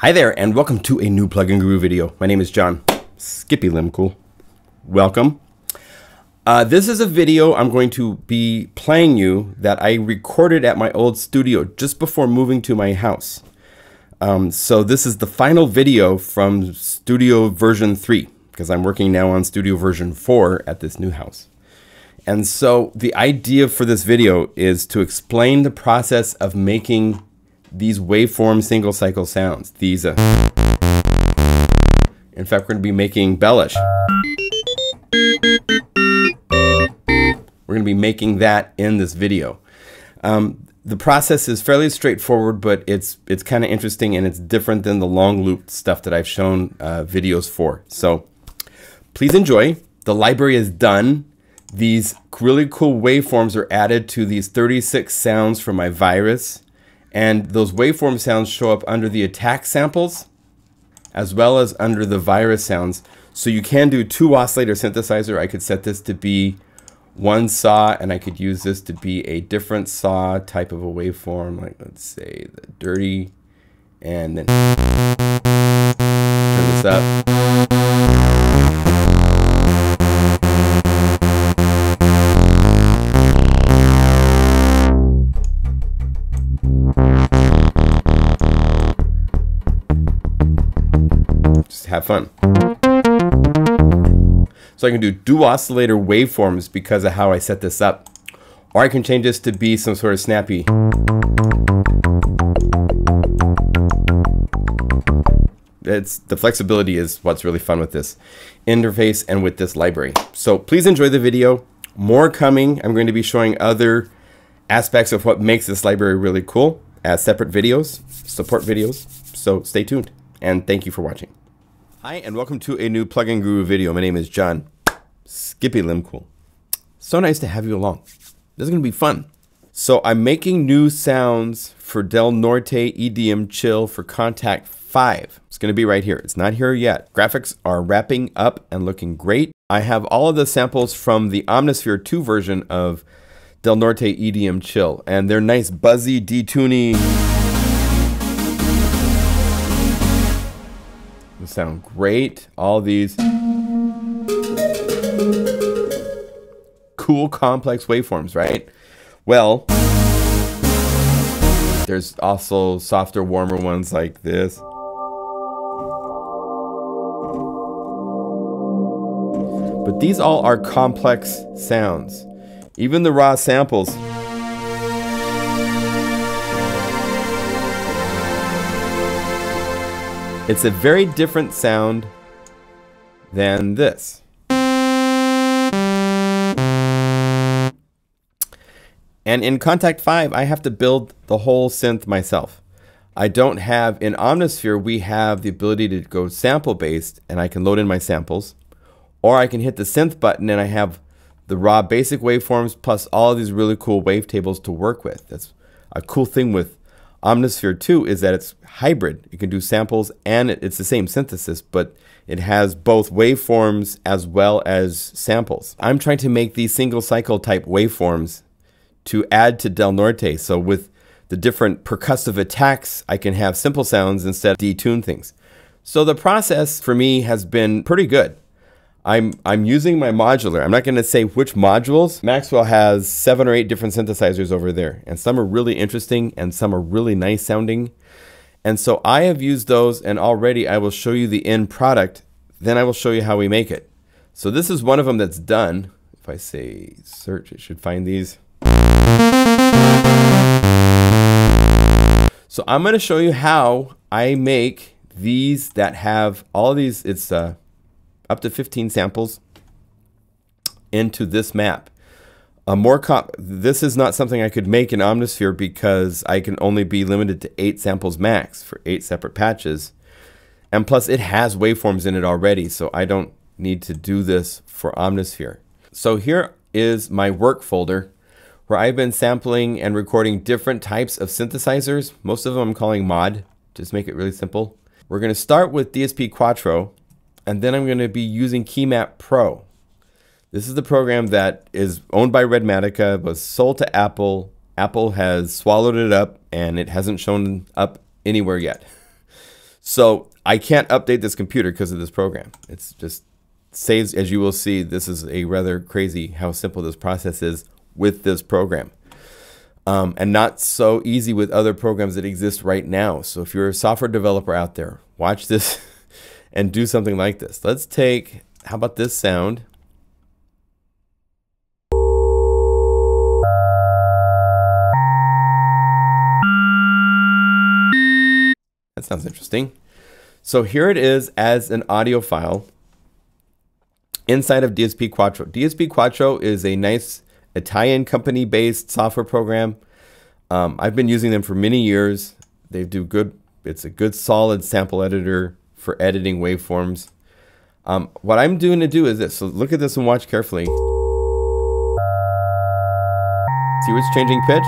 Hi there, and welcome to a new Plugin Guru video. My name is John Skippy Limcool. Welcome. This is a video I'm going to be playing you that I recorded at my old studio just before moving to my house. So this is the final video from Studio version 3, because I'm working now on Studio version 4 at this new house. And so the idea for this video is to explain the process of making these waveform single cycle sounds. These, in fact, we're going to be making bellish. We're going to be making that in this video. The process is fairly straightforward, but it's kind of interesting and it's different than the long loop stuff that I've shown videos for. So please enjoy. The library is done. These really cool waveforms are added to these 36 sounds from my virus. And those waveform sounds show up under the attack samples as well as under the virus sounds. So you can do 2 oscillator synthesizer. I could set this to be 1 saw, and I could use this to be a different saw type of a waveform, like let's say the dirty, and then turn this up. Have fun. So I can do oscillator waveforms because of how I set this up, or I can change this to be some sort of snappy. The flexibility is what's really fun with this interface and with this library. So please enjoy the video. More coming. I'm going to be showing other aspects of what makes this library really cool as separate videos, support videos. So stay tuned, and thank you for watching. Hi, and welcome to a new Plugin Guru video. My name is John Skippy Limcool. So nice to have you along. This is going to be fun. So I'm making new sounds for Norte EDM Chill for Contact 5. It's going to be right here. It's not here yet. Graphics are wrapping up and looking great. I have all of the samples from the Omnisphere 2 version of Norte EDM Chill, and they're nice buzzy detuning. They sound great. All these cool complex waveforms, right? Well, there's also softer, warmer ones like this. But these all are complex sounds. Even the raw samples. It's a very different sound than this. And in Contact 5, I have to build the whole synth myself. I don't have, in Omnisphere, we have the ability to go sample based, and I can load in my samples. Or I can hit the synth button and I have the raw basic waveforms plus all of these really cool wavetables to work with. That's a cool thing with Omnisphere 2 is that it's hybrid. You can do samples and it's the same synthesis, but it has both waveforms as well as samples. I'm trying to make these single cycle type waveforms to add to Del Norte. So with the different percussive attacks, I can have simple sounds instead of detune things. So the process for me has been pretty good. I'm using my modular. I'm not going to say which modules. Maxwell has 7 or 8 different synthesizers over there, and some are really interesting and some are really nice sounding. And so I have used those, and already I will show you the end product. Then I will show you how we make it. So this is one of them that's done. If I say search, it should find these. So I'm going to show you how I make these that have all these. It's up to 15 samples into this map. This is not something I could make in Omnisphere because I can only be limited to 8 samples max for 8 separate patches. And plus it has waveforms in it already, so I don't need to do this for Omnisphere. So here is my work folder where I've been sampling and recording different types of synthesizers. Most of them I'm calling mod, just make it really simple. We're going to start with DSP Quattro. And then I'm going to be using Keymap Pro. This is the program that is owned by Redmatica, was sold to Apple. Apple has swallowed it up, and it hasn't shown up anywhere yet. So I can't update this computer because of this program. It's just saves, as you will see, this is a rather crazy how simple this process is with this program. And not so easy with other programs that exist right now. So if you're a software developer out there, watch this and do something like this. Let's take, how about this sound? That sounds interesting. So here it is as an audio file inside of DSP Quattro. DSP Quattro is a nice Italian company-based software program. I've been using them for many years. They do good. It's a good, solid sample editor for editing waveforms. What I'm doing to do is this. So look at this and watch carefully. See where it's changing pitch?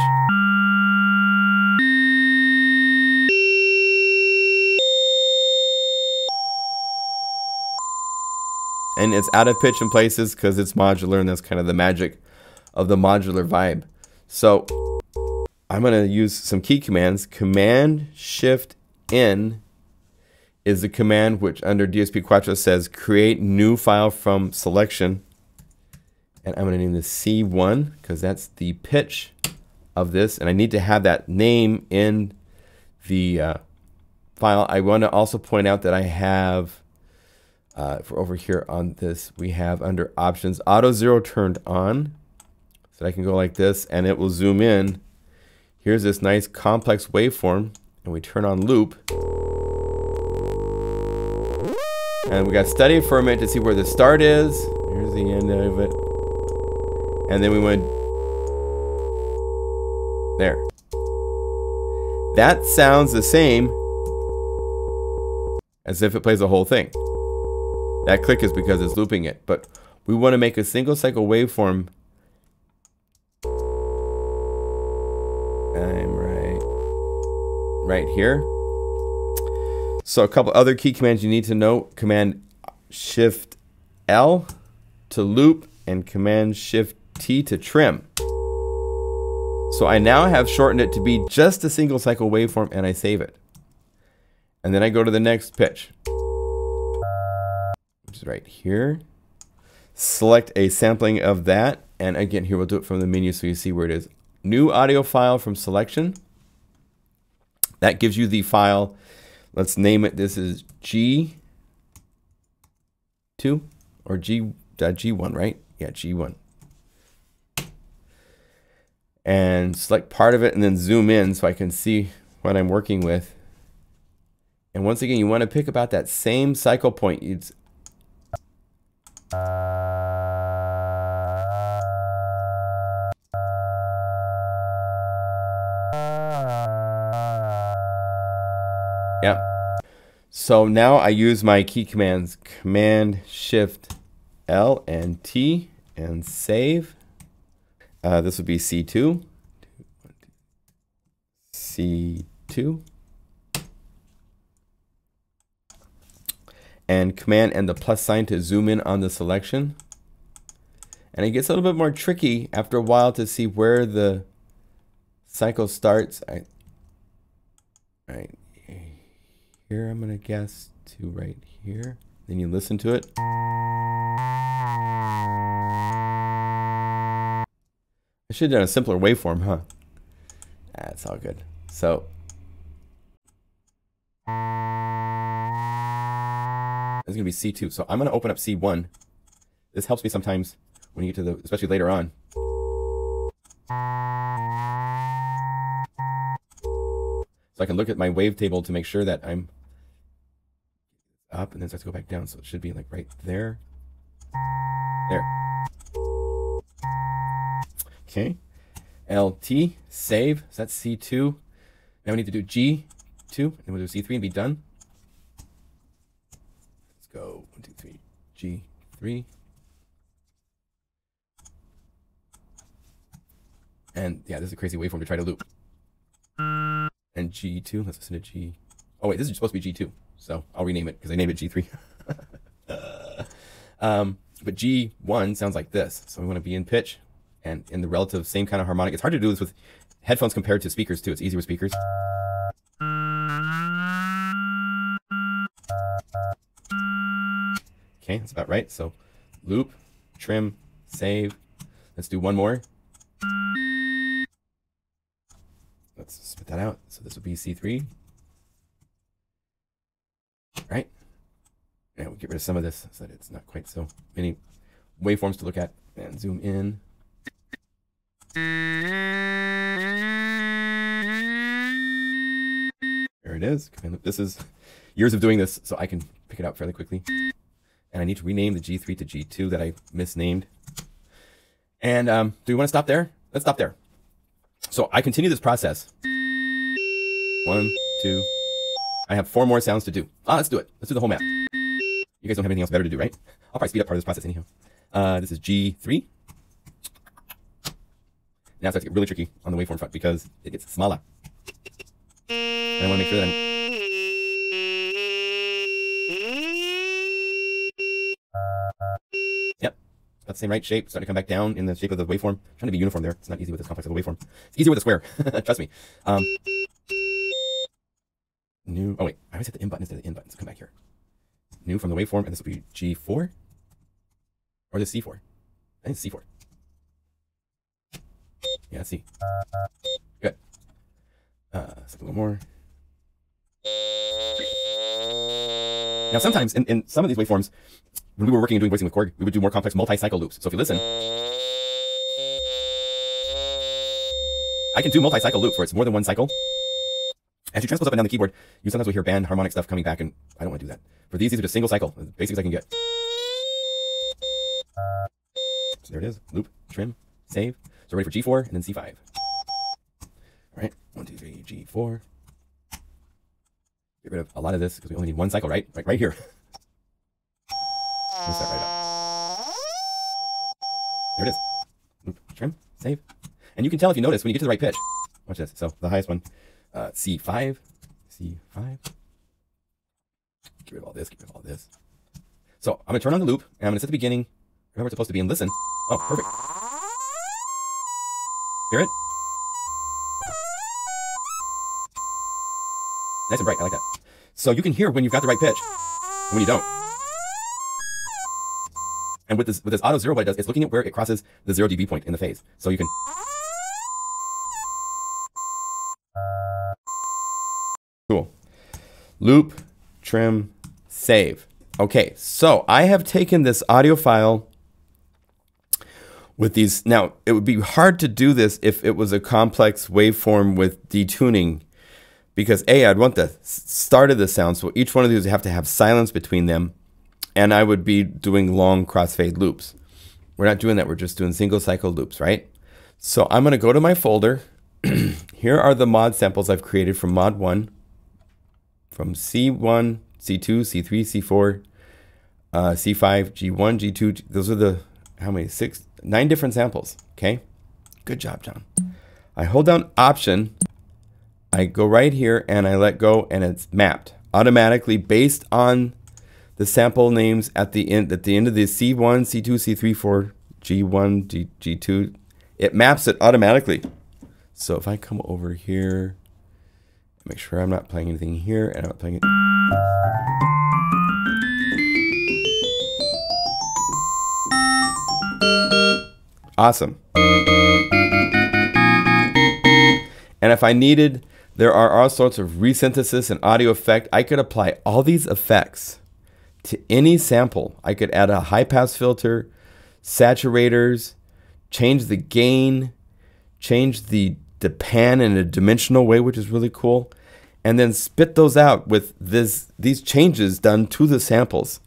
And it's out of pitch in places because it's modular, and that's kind of the magic of the modular vibe. So I'm going to use some key commands. Command-Shift-N is the command which under DSP Quattro says create new file from selection. And I'm going to name this C1 because that's the pitch of this. And I need to have that name in the file. I want to also point out that I have, for over here on this, we have under options, auto zero turned on. So I can go like this and it will zoom in. Here's this nice complex waveform, and we turn on loop. And we got study for a minute to see where the start is. Here's the end of it. And then we went there. That sounds the same as if it plays the whole thing. That click is because it's looping it. But we want to make a single cycle waveform. I'm right here. So a couple other key commands you need to know. Command-Shift-L to loop and Command-Shift-T to trim. So I now have shortened it to be just a single cycle waveform, and I save it. And then I go to the next pitch, which is right here. Select a sampling of that. And again, here we'll do it from the menu so you see where it is. New audio file from selection. That gives you the file. Let's name it. This is G2 or G1, right? Yeah, G1. And select part of it and then zoom in so I can see what I'm working with. And once again, you want to pick about that same cycle point. Yep. So now I use my key commands, Command-Shift-L and T, and save. This would be C2. C2. And Command and the plus sign to zoom in on the selection. And it gets a little bit more tricky after a while to see where the cycle starts. Right here, I'm going to guess to right here. Then you listen to it. I should have done a simpler waveform, huh? That's all good. So it's going to be C2. So I'm going to open up C1. This helps me sometimes when you get to the, especially later on. So I can look at my wavetable to make sure that I'm up and then start to go back down. So it should be like right there. There. Okay. LT, save. So that's C2. Now we need to do G2, and we'll do C3 and be done. Let's go 1, 2, 3, G3. And yeah, this is a crazy waveform to try to loop. And G2, let's listen to G. Oh wait, this is supposed to be G2, so I'll rename it because I named it G3. But G1 sounds like this, so we want to be in pitch and in the relative same kind of harmonic. It's hard to do this with headphones compared to speakers too. It's easier with speakers. Okay, that's about right. So loop, trim, save. Let's do one more. Let's spit that out. So this would be C3. Right? And we'll get rid of some of this so that it's not quite so many waveforms to look at. And zoom in. There it is. This is years of doing this, so I can pick it out fairly quickly. And I need to rename the G3 to G2 that I misnamed. And do we want to stop there? Let's stop there. So I continue this process. 1, 2. I have 4 more sounds to do. Let's do it. Let's do the whole map. You guys don't have anything else better to do, right? I'll probably speed up part of this process anyhow. This is G3. Now it starts to get really tricky on the waveform front because it gets smaller. And I want to make sure that I'm... Yep. It's about the same right shape. Starting to come back down in the shape of the waveform. I'm trying to be uniform there. It's not easy with this complex of a waveform. It's easier with a square. Trust me. New. Oh wait, I always hit the in button instead of the in button. So come back here. New from the waveform, and this will be G4 or the C4. I think it's C4. Yeah, let's see. Good. So a little more. Now sometimes in some of these waveforms, when we were working and doing voicing with Korg, we would do more complex multi-cycle loops. So if you listen, I can do multi-cycle loops where it's more than one cycle. As you transpose up and down the keyboard, you sometimes will hear band harmonic stuff coming back, and I don't want to do that. For these are just single cycle, as basic as I can get. So there it is. Loop, trim, save. So we're ready for G4 and then C5. All right, 1, 2, 3, G4. Get rid of a lot of this because we only need one cycle, right? Right here. Let's start right up. There it is. Loop, trim, save. And you can tell if you notice when you get to the right pitch. Watch this. So the highest one. C5, C5. Get rid of all this, get rid of all this. So I'm going to turn on the loop, and I'm going to set the beginning, remember it's supposed to be, and listen. Oh, perfect. Hear it? Nice and bright, I like that. So you can hear when you've got the right pitch, and when you don't. And with this auto zero, what it does, it's looking at where it crosses the 0 dB point in the phase. So you can... Cool. Loop, trim, save. Okay, so I have taken this audio file with these. Now, it would be hard to do this if it was a complex waveform with detuning, because A, I'd want the start of the sound, so each one of these would have to have silence between them, and I would be doing long crossfade loops. We're not doing that, we're just doing single cycle loops, right? So I'm going to go to my folder. Here are the mod samples I've created from mod 1. From C1, C2, C3, C4, C5, G1, G2. Those are the, how many? 9 different samples. Okay. Good job, John. I hold down Option. I go right here and I let go, and it's mapped automatically based on the sample names at the end of the C1, C2, C3, 4, G1, G2. It maps it automatically. So if I come over here, make sure I'm not playing anything here, and I'm not playing it. Awesome. And if I needed, there are all sorts of resynthesis and audio effect. I could apply all these effects to any sample. I could add a high pass filter, saturators, change the gain, change the pan in a dimensional way, which is really cool, and then spit those out with these changes done to the samples.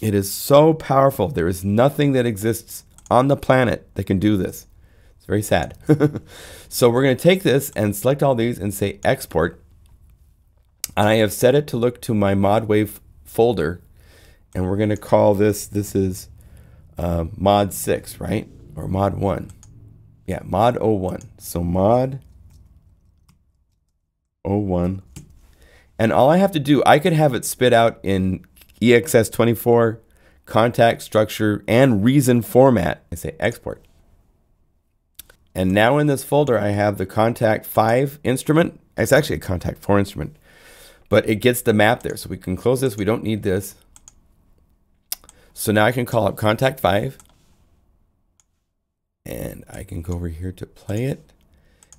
It is so powerful. There is nothing that exists on the planet that can do this. It's very sad. So we're going to take this and select all these and say export, and I have set it to look to my ModWave folder, and we're going to call this is mod 6, right? Or mod 1. Yeah, mod 01. So mod 01. And all I have to do, I could have it spit out in EXS24, contact, structure, and reason format. I say export. And now in this folder, I have the contact 5 instrument. It's actually a contact 4 instrument. but it gets the map there. So we can close this. We don't need this. So now I can call up Contact 5. And I can go over here to play it.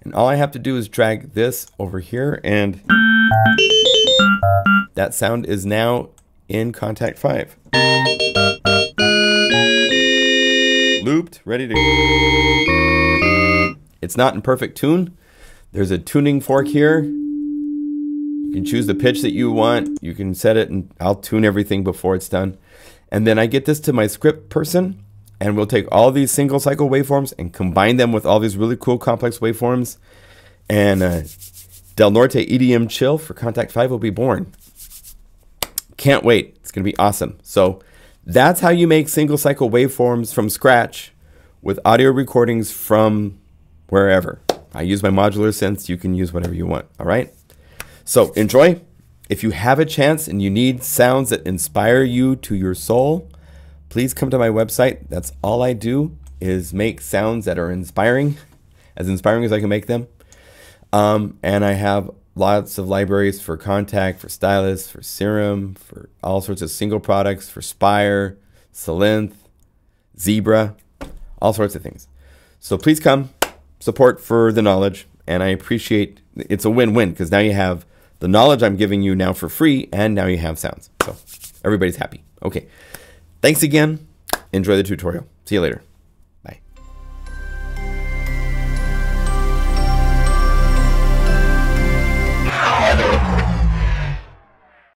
And all I have to do is drag this over here, and that sound is now in Contact 5. Looped, ready to go. It's not in perfect tune. There's a tuning fork here. You can choose the pitch that you want. You can set it, and I'll tune everything before it's done. And then I get this to my script person, and we'll take all these single cycle waveforms and combine them with all these really cool complex waveforms. And Del Norte EDM Chill for Contact 5 will be born. Can't wait. It's going to be awesome. So that's how you make single cycle waveforms from scratch with audio recordings from wherever. I use my modular synths. You can use whatever you want. All right. So enjoy. If you have a chance and you need sounds that inspire you to your soul, please come to my website. That's all I do, is make sounds that are inspiring as I can make them. And I have lots of libraries for Contact, for Stylus, for Serum, for all sorts of single products, for Spire, Synth, Zebra, all sorts of things. So please come, support for the knowledge, and I appreciate, it's a win-win, because now you have the knowledge I'm giving you now for free, and now you have sounds. So everybody's happy. Okay. Thanks again. Enjoy the tutorial. See you later.